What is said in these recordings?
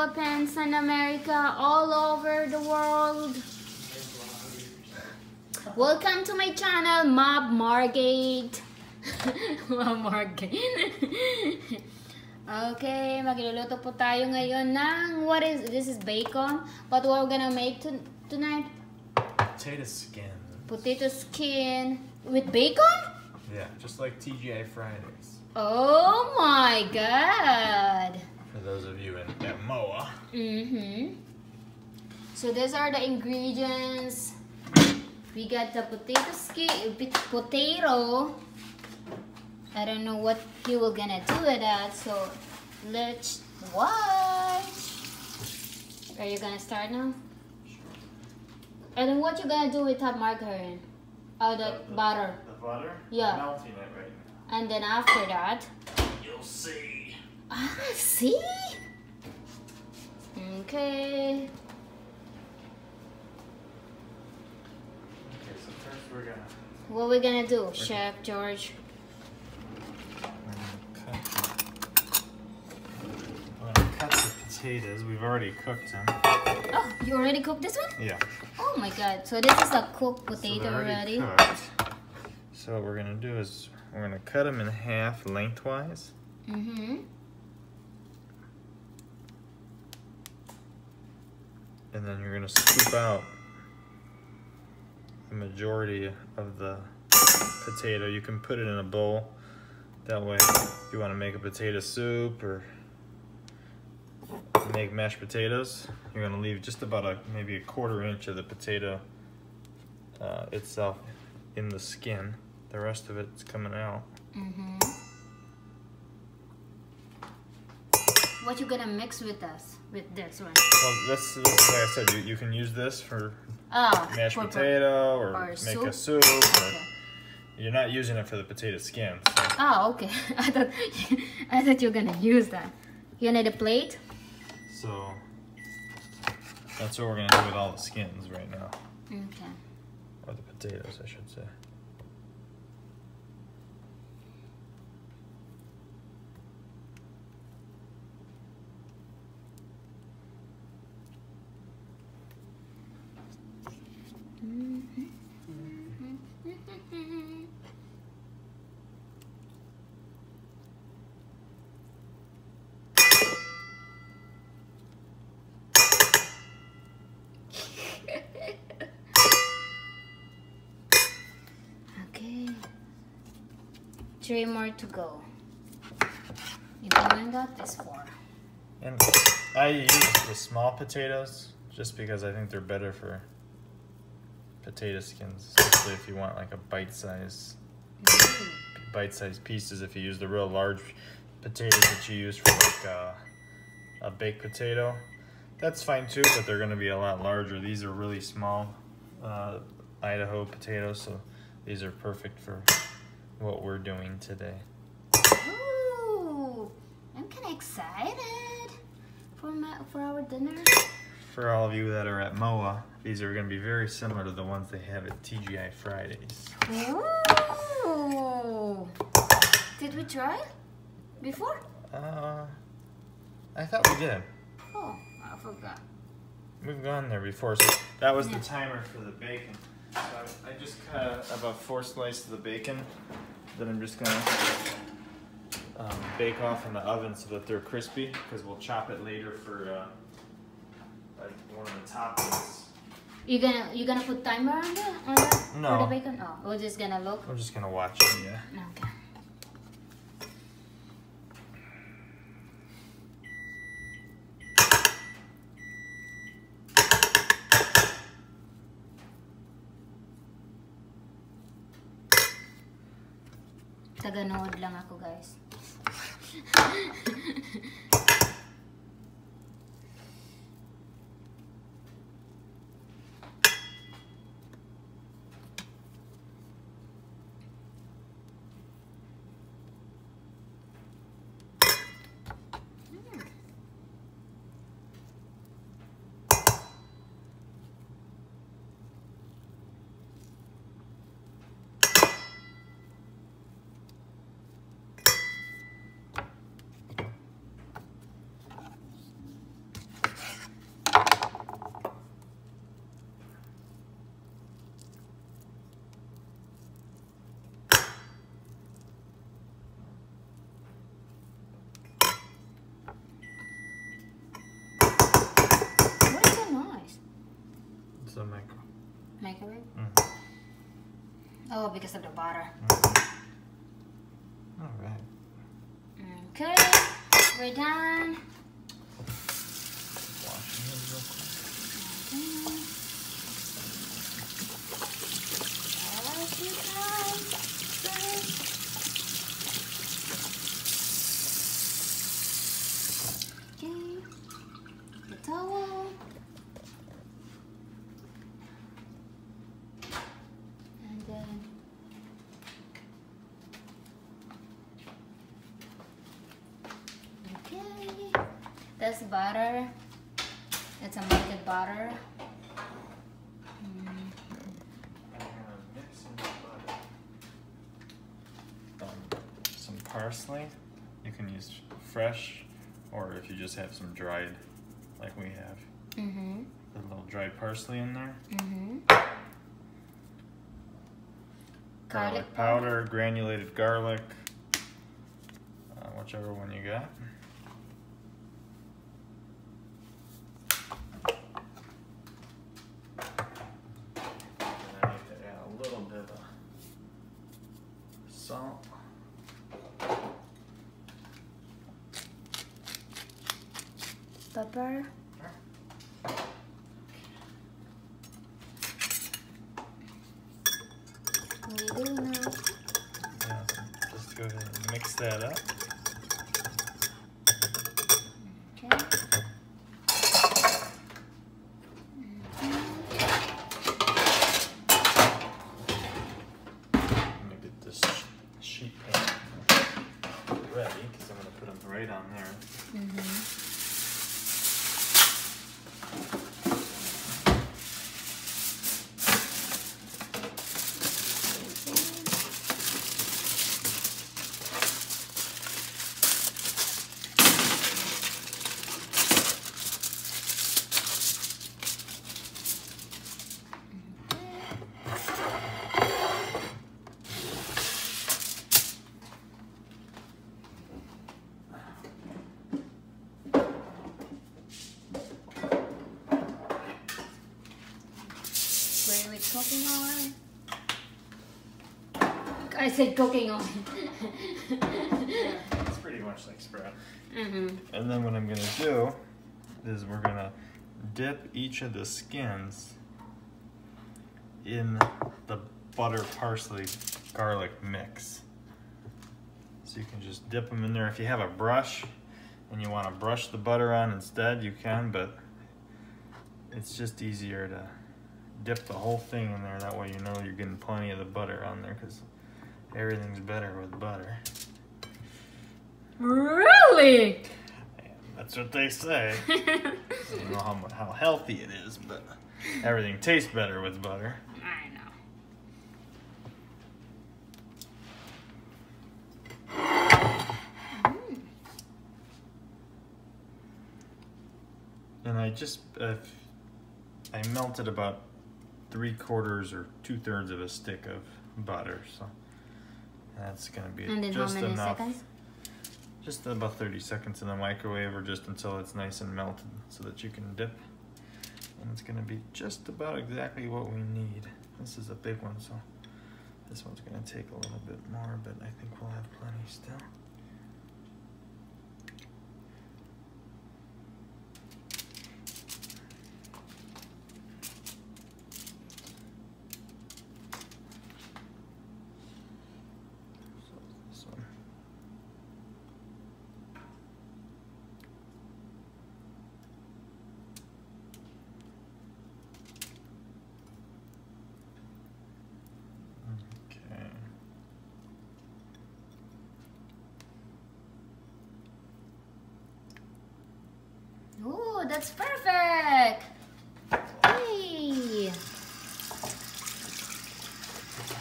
Philippines and America, all over the world. Welcome to my channel, MAV MARGATE. MARGATE. Okay, magluluto po tayo ngayon ng this is bacon. But what we're gonna make tonight? Potato skin. Potato skin with bacon? Yeah, just like TGI Fridays. Oh my god. For those of you at MOA. So these are the ingredients. We got the potato skin, potato. I don't know what you were gonna do with that, so let's watch. Are you gonna start now? And then what you gonna do with that margarine? Oh, the butter. The butter? Yeah. I'm melting it right now. And then after that, You'll see. ah, see? Okay. Okay, so first we're gonna... What we gonna do, Chef George? We're gonna cut the potatoes. We've already cooked them. Oh, you already cooked this one? Yeah. Oh my god, so this is a cooked So potato they're already? cooked. So what we're gonna do is we're gonna cut them in half lengthwise. And then you're gonna scoop out the majority of the potato. You can put it in a bowl. That way, if you want to make a potato soup or make mashed potatoes, you're gonna leave just about maybe a 1/4 inch of the potato itself in the skin. The rest of it's coming out. What you gonna mix with this one? Well, this is like I said, you can use this for mashed potato or make soup? a soup. Okay. Or you're not using it for the potato skin. So. Oh, okay. I thought you were gonna use that. You need a plate? So that's what we're gonna do with all the skins right now. Okay. Or the potatoes, I should say. Okay. 3 more to go. You only got this 4. And I use the small potatoes just because I think they're better for potato skins, especially if you want like a bite-sized pieces. If you use the real large potatoes that you use for like a baked potato, that's fine too, but they're going to be a lot larger. These are really small Idaho potatoes, so these are perfect for what we're doing today. Ooh, I'm kind of excited for our dinner. For all of you that are at MOA, these are going to be very similar to the ones they have at TGI Fridays. Ooh. Did we try before? I thought we did. Oh, I forgot. We've gone there before, so that was the timer for the bacon. So I just cut about 4 slices of the bacon that I'm just gonna bake off in the oven so that they're crispy, because we'll chop it later for like one of the toppings. You gonna put timer on that No. for the bacon? Oh, we're just gonna look. We're just gonna watch it, yeah. Okay. Taganood lang ako, guys. Oh, because of the butter. All right. Okay, we're done. Washing these real quick. Okay, the towel. And then okay, that's butter. It's a melted butter. Some parsley. You can use fresh, or if you just have some dried, like we have. Put a little dried parsley in there. Garlic powder, granulated garlic, whichever one you got. And I need to add a little bit of salt. Pepper. What do you do now? Yeah, so just go ahead and mix that up. Okay. I'm gonna get this sheet pan ready because I'm gonna put them right on there. Spray with cooking oil. I said cooking oil. It's pretty much like spread. Mm-hmm. And then what I'm gonna do is we're gonna dip each of the skins in the butter, parsley, garlic mix. So you can just dip them in there. If you have a brush and you want to brush the butter on instead, you can, but it's just easier to dip the whole thing in there. That way you know you're getting plenty of the butter on there, because everything's better with butter. Really? And that's what they say. I don't know how healthy it is, but everything tastes better with butter. I know. And I just I melted about 3/4 or 2/3 of a stick of butter, so that's gonna be And then just how many enough. seconds? Just about 30 seconds in the microwave, or just until it's nice and melted, so that you can dip. And it's gonna be just about exactly what we need. This is a big one, so this one's gonna take a little bit more, but I think we'll have plenty still. Ooh, that's perfect. Hey.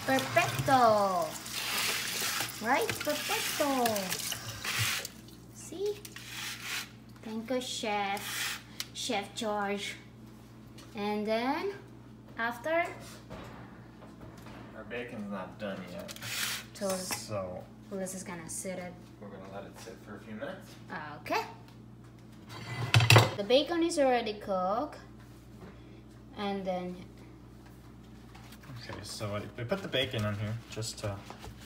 Perfecto. Right? Perfecto. See? Thank you, Chef. Chef George. And then, after? Our bacon's not done yet. So this is gonna sit it. We're gonna let it sit for a few minutes. Okay. The bacon is already cooked. And then Okay, so I put the bacon in here just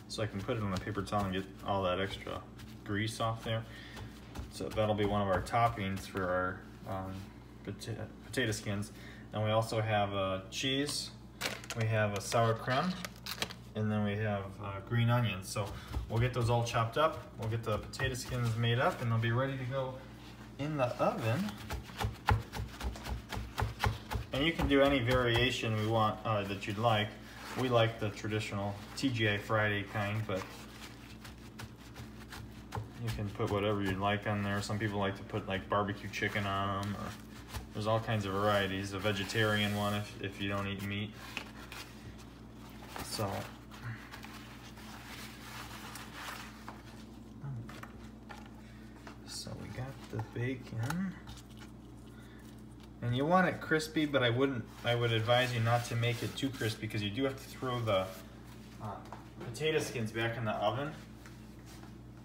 so I can put it on a paper towel and get all that extra grease off there. So that'll be one of our toppings for our potato skins. And we also have cheese, we have a sour cream, and then we have green onions. So we'll get those all chopped up, we'll get the potato skins made up, and they'll be ready to go in the oven. And you can do any variation we want that you'd like. We like the traditional TGI Friday kind, but you can put whatever you'd like on there. Some people like to put like barbecue chicken on them, or there's all kinds of varieties. A vegetarian one if you don't eat meat. So we got the bacon. And you want it crispy, but I would advise you not to make it too crispy, because you do have to throw the potato skins back in the oven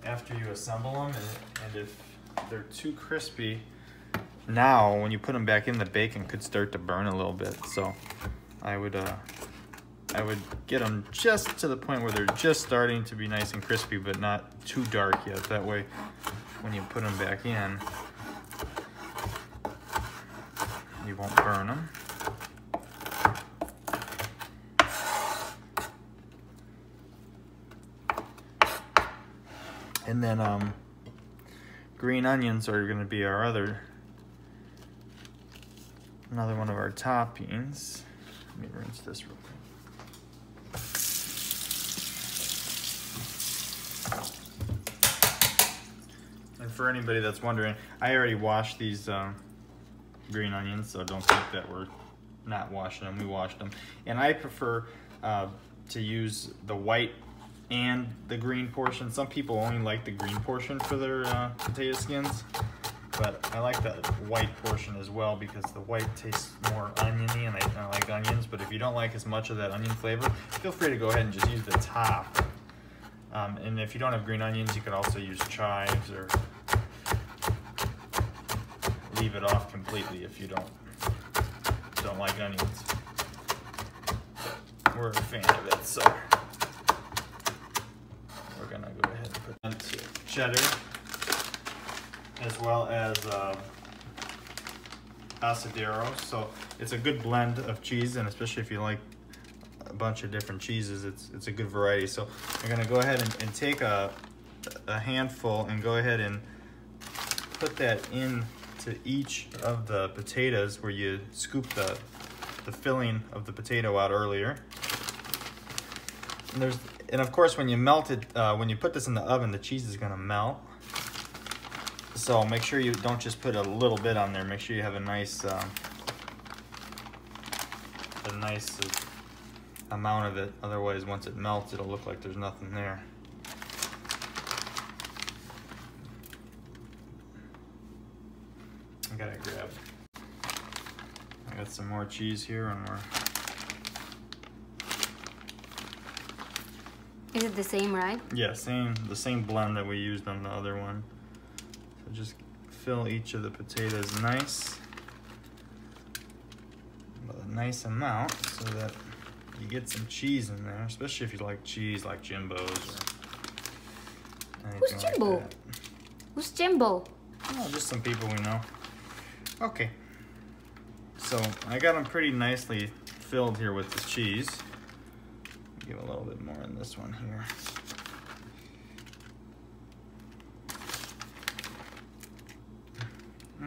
after you assemble them. And if they're too crispy now, when you put them back in, the bacon could start to burn a little bit. So I would get them just to the point where they're just starting to be nice and crispy, but not too dark yet. That way, when you put them back in, you won't burn them. And then green onions are going to be our another one of our toppings. Let me rinse this real quick. And for anybody that's wondering, I already washed these green onions, so don't think that we're not washing them. We washed them, and I prefer to use the white and the green portion. Some people only like the green portion for their potato skins, but I like the white portion as well, because the white tastes more oniony, and I like onions. But if you don't like as much of that onion flavor, feel free to go ahead and just use the top. And if you don't have green onions, you could also use chives, or leave it off completely if you don't like onions. But we're a fan of it, so we're gonna go ahead and put into cheddar, as well as asadero. So it's a good blend of cheese, and especially if you like a bunch of different cheeses, it's a good variety. So I'm gonna go ahead and take a handful and go ahead and put that in to each of the potatoes where you scoop the filling of the potato out earlier. And of course, when you melt it, when you put this in the oven, the cheese is gonna melt. So make sure you don't just put a little bit on there. Make sure you have a nice amount of it. Otherwise, once it melts, it'll look like there's nothing there. I got some more cheese here, and Is it the same, right? Yeah, the same blend that we used on the other one. So just fill each of the potatoes nice, with a nice amount, so that you get some cheese in there, especially if you like cheese like Jimbo's or anything. Who's Jimbo? Like that. Who's Jimbo? Oh, just some people we know. Okay, so I got them pretty nicely filled here with the cheese. Give a little bit more in this one here.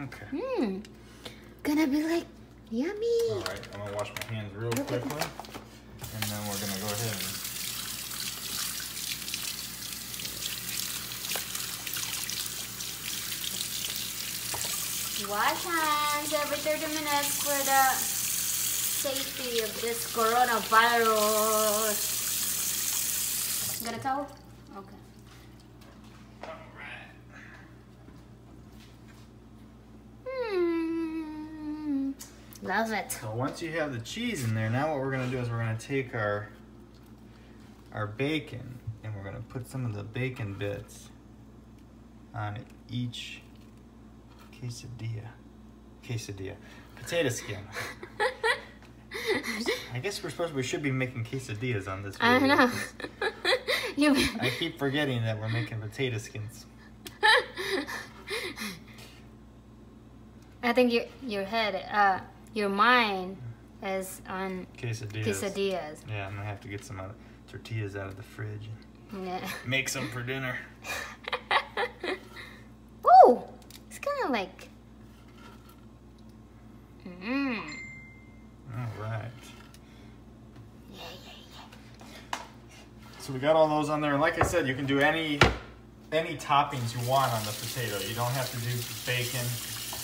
Okay. Gonna be like yummy. All right, I'm gonna wash my hands real quickly, and then we're gonna go ahead and wash hands every 30 minutes for the safety of this coronavirus. Got a towel? Okay. Love it. So once you have the cheese in there, now what we're gonna do is we're gonna take our bacon, and we're gonna put some of the bacon bits on each potato skin. I guess we should be making quesadillas on this I video. know. I keep forgetting that we're making potato skins. I think your head, your mind is on quesadillas. Yeah, I'm gonna have to get some tortillas out of the fridge and Yeah. make some for dinner. Ooh, it's kind of like. All right. Yeah. So we got all those on there, and like I said, you can do any toppings you want on the potato. You don't have to do bacon,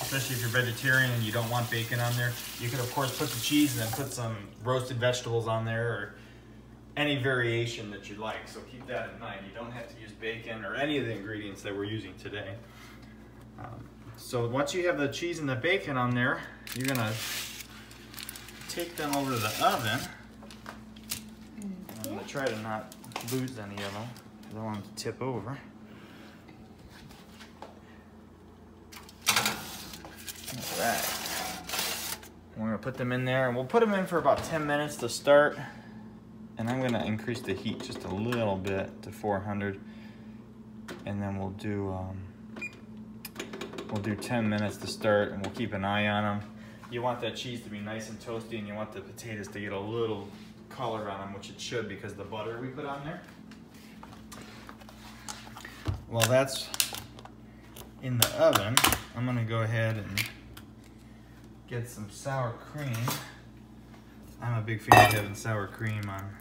especially if you're vegetarian and you don't want bacon on there. You could of course put the cheese and then put some roasted vegetables on there, or any variation that you like. So keep that in mind. You don't have to use bacon or any of the ingredients that we're using today. So once you have the cheese and the bacon on there, you're gonna take them over to the oven. I'm gonna try to not lose any of them. I don't want them to tip over. Alright. We're gonna put them in there, and we'll put them in for about 10 minutes to start. And I'm gonna increase the heat just a little bit to 400. And then we'll do 10 minutes to start, and we'll keep an eye on them. You want that cheese to be nice and toasty, and you want the potatoes to get a little color on them, which it should because of the butter we put on there. While that's in the oven, I'm gonna go ahead and get some sour cream. I'm a big fan of having sour cream on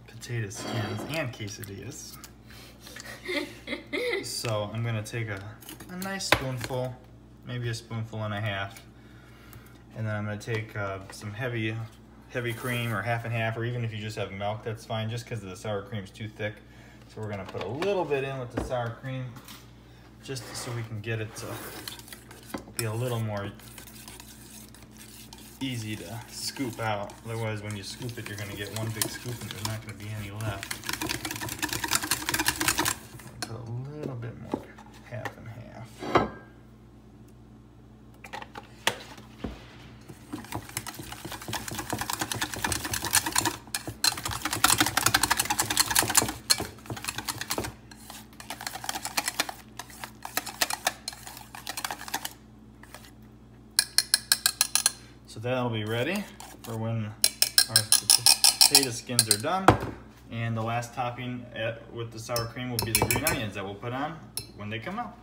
potato skins and quesadillas. So I'm gonna take a nice spoonful, maybe a spoonful and a half, and then I'm gonna take some heavy cream, or half and half, or even if you just have milk, that's fine, just because the sour cream is too thick. So we're gonna put a little bit in with the sour cream, just so we can get it to be a little more easy to scoop out. Otherwise, when you scoop it, you're gonna get one big scoop and there's not gonna be any left. Put a little bit more, half and half. So that'll be ready for when our potato skins are done. And the last topping with the sour cream will be the green onions that we'll put on when they come out.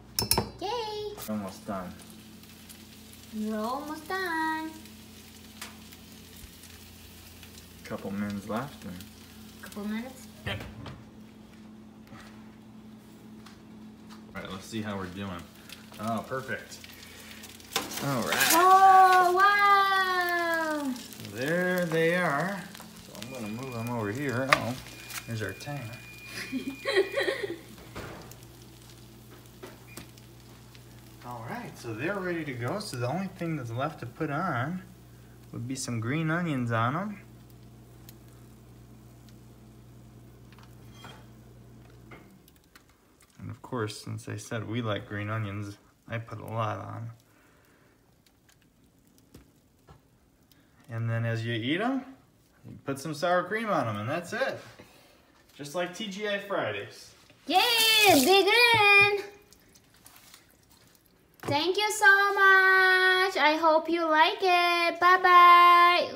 Yay! Almost done. We're almost done. Couple minutes left. And Couple minutes. yeah. All right, let's see how we're doing. Oh, perfect. All right. Oh, wow! There they are. So I'm gonna move them over here. Oh, there's our timer. All right, so they're ready to go. So the only thing that's left to put on would be some green onions on them. And of course, since I said we like green onions, I put a lot on. And then as you eat them, you put some sour cream on them, and that's it. Just like TGI Fridays. Yay! Dig in! Thank you so much. I hope you like it. Bye-bye.